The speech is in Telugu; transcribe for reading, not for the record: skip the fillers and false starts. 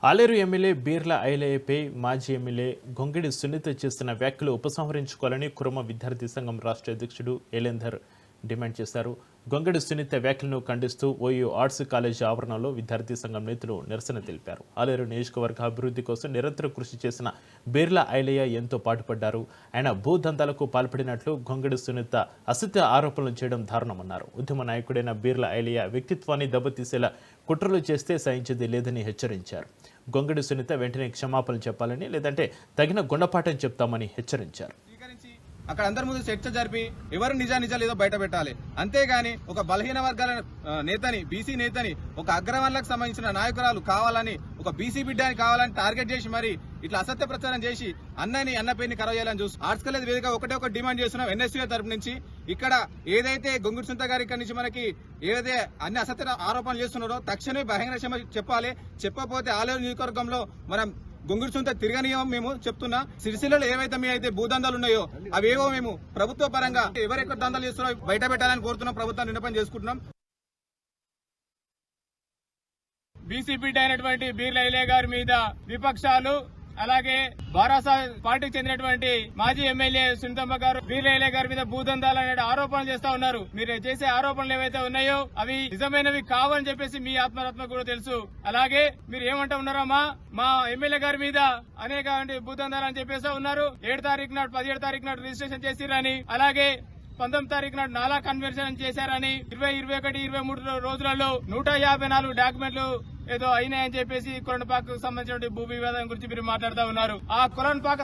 ఆలేరు ఎమ్మెల్యే బీర్ల ఐలయ్యపై మాజీ ఎమ్మెల్యే గొంగిడి సునీత చేస్తున్న వ్యాఖ్యలు ఉపసంహరించుకోవాలని కురుమ విద్యార్థి సంఘం రాష్ట్ర అధ్యక్షుడు ఎలేందర్ డిమాండ్ చేశారు. గొంగిడి సునీత వ్యాఖ్యలను ఖండిస్తూ ఓయూ ఆర్ట్స్ కాలేజీ ఆవరణలో విద్యార్థి సంఘం నేతలు నిరసన తెలిపారు. ఆలేరు నియోజకవర్గ అభివృద్ధి కోసం నిరంతరం కృషి చేసిన బీర్ల ఐలయ్య ఎంతో పాటుపడ్డారు. ఆయన భూదందాలకు పాల్పడినట్లు గొంగిడి సునీత అసత్య ఆరోపణలు చేయడం దారుణమన్నారు. ఉద్యమ నాయకుడైన బీర్ల ఐలయ్య వ్యక్తిత్వాన్ని దెబ్బతీసేలా కుట్రలు చేస్తే సహించేది లేదని హెచ్చరించారు. గొంగిడి సునీత వెంటనే క్షమాపణలు చెప్పాలని, లేదంటే తగిన గుణపాఠం చెప్తామని హెచ్చరించారు. అక్కడ అందరి ముందు చర్చ జరిపి ఎవరు నిజాలు ఏదో బయట పెట్టాలి. అంతేగాని ఒక బలహీన వర్గాల నేతని, బీసీ నేతని, ఒక అగ్రవర్ణాలకు సంబంధించిన నాయకురాలు కావాలని, ఒక బీసీ బిడ్డని కావాలని టార్గెట్ చేసి మరి ఇట్లా అసత్య ప్రచారం చేసి అన్న పేరుని ఖరాబ్ చేయాలని చూసి ఆర్ట్స్ కాలేజ్ వేదిక ఒక డిమాండ్ చేస్తున్నాం. ఎన్ఎస్యూ తరపు నుంచి ఇక్కడ ఏదైతే గొంగుడి సునీత గారి ఇక్కడ నుంచి మనకి ఏదైతే అన్ని అసత్య ఆరోపణలు చేస్తున్నారో తక్షణమే బహిరంగ క్షమ చెప్పాలి. చెప్పకపోతే ఆలేరు నియోజకవర్గంలో మనం గొంగుడి సునీత తిరగనీయం మేము చెప్తున్నా. సిరిసిల్లలో ఏవైతే మీ అయితే భూదందాలు ఉన్నాయో అవేవో మేము ప్రభుత్వ పరంగా ఎవరెక్కడ దందాలు చేస్తున్నారో బయట పెట్టాలని కోరుతున్నాం. ప్రభుత్వాన్ని విన్నపం చేసుకుంటున్నాం. బీసీ బిడ్డ అయినటువంటి బీర్ల ఐలయ్య గారి మీద విపక్షాలు, అలాగే బారాసా పార్టీకి చెందినటువంటి మాజీ ఎమ్మెల్యే సునీతమ్మ గారు బీర్ల ఐలయ్య గారి మీద భూదందాలు అనే ఆరోపణలు చేస్తా ఉన్నారు. మీరు చేసే ఆరోపణలు ఏవైతే ఉన్నాయో అవి నిజమైనవి కావని చెప్పేసి మీ ఆత్మ కూడా తెలుసు. అలాగే మీరు ఏమంటా ఉన్నారమ్మా, మా ఎమ్మెల్యే గారి మీద అనేక భూదందాలు అని చెప్పేసి ఉన్నారు. 7 తారీఖు నాడు 17 తారీఖు నాడు రిజిస్ట్రేషన్ చేసిరని, అలాగే 19 తారీఖు నాడు నాలా కన్వర్షన్ చేశారని, 20, 21, 23 రోజులలో 154 డాక్యుమెంట్లు ఏదో అయినాయని చెప్పేసి కొలనుపాకకు సంబంధించిన భూ వివాదం గురించి మీరు మాట్లాడుతూ ఉన్నారు. ఆ కొలనుపాక